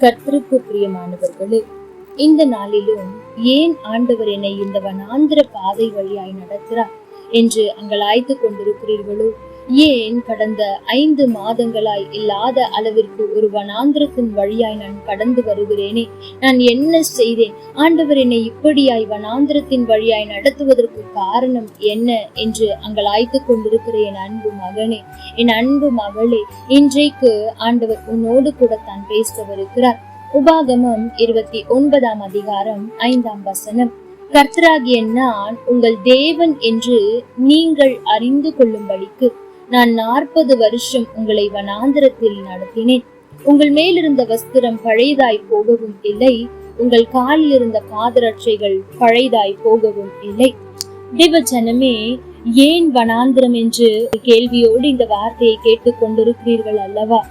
கர்த்தருக்கு பிரியமானவர்களே, இந்த நாளிலும் ஏன் ஆண்டவர் என்னை இந்த வனாந்திர பாதை வழியாய் நடத்துகிறார் என்று அங்கலாய்த்து கொண்டிருக்கிறீர்களோ? ஏன் கடந்த 5 மாதங்களாய் இல்லாத அளவிற்கு ஒரு வனாந்திரத்தின் வழியாய் நான் கடந்து வருகிறேனே, நான் என்ன செய்தேன்? ஆண்டவர் என்னை இப்படியாய் வனாந்திரத்தின் வழியாய் நடத்துவதற்கு காரணம் என்ன என்று அங்கலாய்த்து கொண்டிருக்கிற என் அன்பு மகனே, என் அன்பு மகளே, இன்றைக்கு ஆண்டவர் உன்னோடு கூட தான் பேசவிருக்கிறார். உபாகமம் 29 அதிகாரம் 5 வசனம். கர்த்தராகிய நான் உங்கள் தேவன் என்று நீங்கள் அறிந்து கொள்ளும்படிக்கு நான் 40 வருஷம் உங்களை வனாந்திரத்தில் நடத்தினேன். உங்கள் மேலிருந்த வஸ்திரம் பழையதாய் போகவும் இல்லை, உங்கள் காலில் இருந்த பாதரட்சைகள் பழையதாய் போகவும் இல்லை. தேவ ஜனமே, ஏன் வனாந்திரம் என்று கேள்வியோடு இந்த வார்த்தையை கேட்டுக் கொண்டிருக்கிறீர்கள் அல்லவா?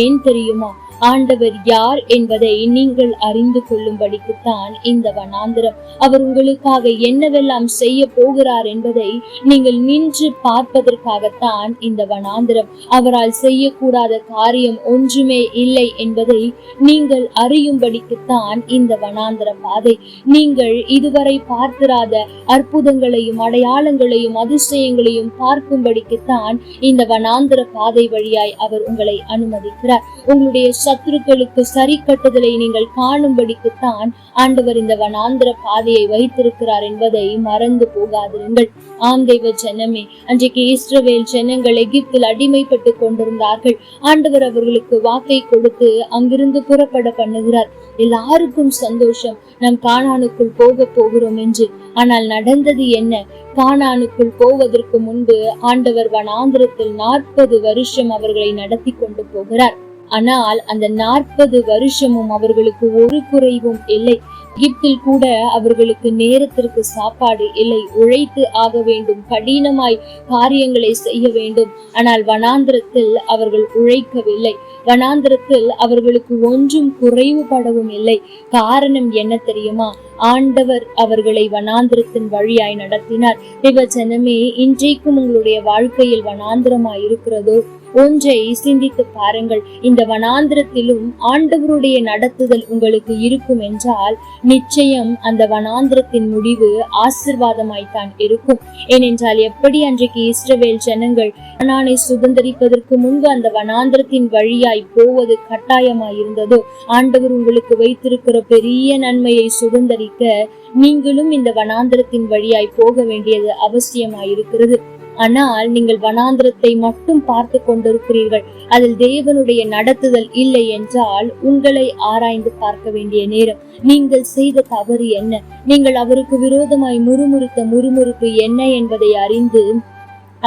ஏன் தெரியுமா? ஆண்டவர் யார் என்பதை நீங்கள் அறிந்து கொள்ளும்படிக்குத்தான் இந்த வனாந்திரம். அவர் உங்களுக்காக என்னவெல்லாம் செய்ய போகிறார் என்பதை நீங்கள் நின்று பார்ப்பதற்காகத்தான் இந்த வனாந்திரம். அவரால் செய்யக்கூடாத காரியம் ஒன்றுமே இல்லை என்பதை நீங்கள் அறியும்படிக்குத்தான் இந்த வனாந்திர பாதை. நீங்கள் இதுவரை பார்த்திராத அற்புதங்களையும் அடையாளங்களையும் அதிசயங்களையும் பார்க்கும்படிக்குத்தான் இந்த வனாந்திர பாதை வழியாய் அவர் உங்களை அனுமதிக்கிறார். உங்களுடைய சத்துருக்களுக்கு சரி கட்டுதலை நீங்கள் காணும்படிக்குத்தான் ஆண்டவர் இந்த வனாந்திர பாதையை வைத்திருக்கிறார் என்பதை மறந்து போகாதிருங்கள். ஆம் தேவ ஜனமே, அன்றைக்கு இஸ்ரவேல் ஜனங்கள் எகிப்தில் அடிமைப்பட்டு கொண்டிருந்தார்கள். ஆண்டவர் அவர்களுக்கு வாக்கை கொடுத்து அங்கிருந்து புறப்பட பண்ணுகிறார். எல்லாருக்கும் சந்தோஷம், நாம் கானானுக்குள் போக போகிறோம் என்று. ஆனால் நடந்தது என்ன? கானானுக்குள் போவதற்கு முன்பு ஆண்டவர் வனாந்திரத்தில் 40 வருஷம் அவர்களை நடத்தி கொண்டு போகிறார். ஆனால் அந்த 40 வருஷமும் அவர்களுக்கு ஒரு குறைவும் இல்லை. எகிப்தில் கூட அவர்களுக்கு நேரத்திற்கு சாப்பாடு இல்லை. உழைத்து ஆக வேண்டும், கடினமாய் காரியங்களை செய்ய வேண்டும். ஆனால் வனாந்திரத்தில் அவர்கள் உழைக்கவில்லை. வனாந்திரத்தில் அவர்களுக்கு ஒன்றும் குறைவுபடவும் இல்லை. காரணம் என்ன தெரியுமா? ஆண்டவர் அவர்களை வனாந்திரத்தின் வழியாய் நடத்தினார். தேவ ஜனமே, இன்றைக்கும் உங்களுடைய வாழ்க்கையில் வனாந்திரமாய் இருக்கிறதோ? ஒன்றை சிந்தித்து பாருங்கள். இந்த வனாந்திரத்திலும் ஆண்டவருடைய நடத்துதல் உங்களுக்கு இருக்கும் என்றால் நிச்சயம் அந்த வனாந்திரத்தின் முடிவு ஆசீர்வாதமாய்த்தான் இருக்கும். ஏனென்றால் எப்படி அன்றைக்கு இஸ்ரவேல் ஜனங்கள் கானானை சுதந்தரிப்பதற்கு முன்பு அந்த வனாந்திரத்தின் வழியாய் போவது கட்டாயமாயிருந்ததோ, ஆண்டவர் உங்களுக்கு வைத்திருக்கிற பெரிய நன்மையை சுதந்தரிக்க நீங்களும் இந்த வனாந்திரத்தின் வழியாய் போக வேண்டியது அவசியமாயிருக்கிறது. ஆனால் நீங்கள் வனாந்திரத்தை மட்டும் பார்த்து கொண்டிருக்கிறீர்கள். அதில் தேவனுடைய நடத்துதல் இல்லை என்றால் உங்களை ஆராய்ந்து பார்க்க வேண்டிய நேரம். நீங்கள் செய்த தவறு என்ன? நீங்கள் அவருக்கு விரோதமாய் முறுமுறுத்த முறுமுறுப்பு என்ன என்பதை அறிந்து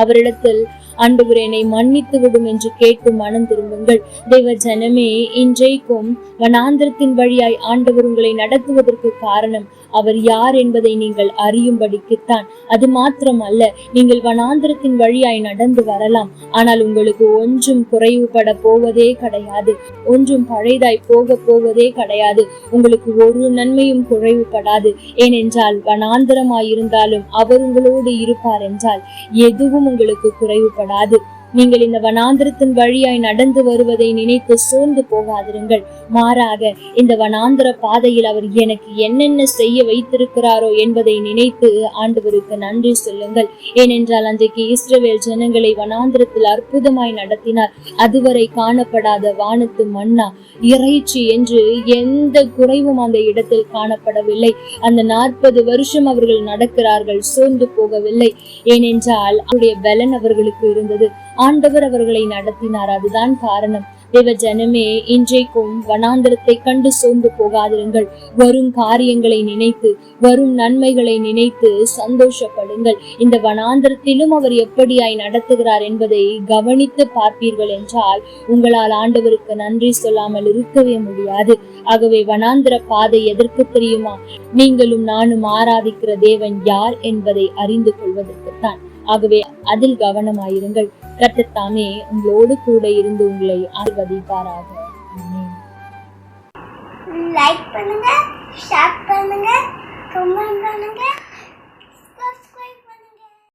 அவரிடத்தில் ஆண்டவர் என்னை மன்னித்து விடும் என்று கேட்டு மனம் திரும்புங்கள். தேவ ஜனமே, இன்றைக்கும் வனாந்திரத்தின் வழியாய் ஆண்டவர் உங்களை நடத்துவதற்கு காரணம் அவர் யார் என்பதை நீங்கள் அறியும்படிக்குத்தான். அது மாத்திரம் அல்ல, நீங்கள் வனாந்திரத்தின் வழியாய் நடந்து வரலாம், ஆனால் உங்களுக்கு ஒன்றும் குறைவுபட போவதே கிடையாது. ஒன்றும் பழையதாய் போக போவதே கிடையாது. உங்களுக்கு ஒரு நன்மையும் குறைவுபடாது. ஏனென்றால் வனாந்திரமாயிருந்தாலும் அவர் உங்களோடு இருப்பார் என்றால் எதுவும் உங்களுக்கு குறைவுபடாது. நீங்கள் இந்த வனாந்திரத்தின் வழியாய் நடந்து வருவதை நினைத்து சோர்ந்து போகாதிருங்கள். மாறாக இந்த வனாந்திர பாதையில் அவர் எனக்கு என்னென்ன செய்ய வைத்திருக்கிறாரோ என்பதை நினைத்து ஆண்டவருக்கு நன்றி சொல்லுங்கள். ஏனென்றால் அன்றைக்கு இஸ்ரவேல் ஜனங்களை வனாந்திரத்தில் அற்புதமாய் நடத்தினார். அதுவரை காணப்படாத வானத்து மன்னா, இறைச்சி என்று எந்த குறைவும் அந்த இடத்தில் காணப்படவில்லை. அந்த 40 வருஷம் அவர்கள் நடக்கிறார்கள், சோர்ந்து போகவில்லை. ஏனென்றால் அவருடைய பலன் அவர்களுக்கு இருந்தது. ஆண்டவர் அவர்களை நடத்தினார். அதுதான் காரணம். தேவ ஜனமே, இன்றைக்கும் வனாந்திரத்தை கண்டு சோர்ந்து போகாதிருங்கள். வரும் காரியங்களை நினைத்து, வரும் நன்மைகளை நினைத்து சந்தோஷப்படுங்கள். இந்த வனாந்திரத்திலும் அவர் எப்படியாய் நடத்துகிறார் என்பதை கவனித்து பார்ப்பீர்கள் என்றால் உங்களால் ஆண்டவருக்கு நன்றி சொல்லாமல் இருக்கவே முடியாது. ஆகவே வனாந்திர பாதை எதற்கு தெரியுமா? நீங்களும் நானும் ஆராதிக்கிற தேவன் யார் என்பதை அறிந்து கொள்வதற்குத்தான். ஆகவே அதில் கவனமாயிருங்கள். கர்த்தர் தாமே உங்களோடு கூட இருந்து உங்களை ஆசீர்வதிப்பாராக. லைக் பண்ணுங்க, ஷேர் பண்ணுங்க, கமெண்ட் பண்ணுங்க.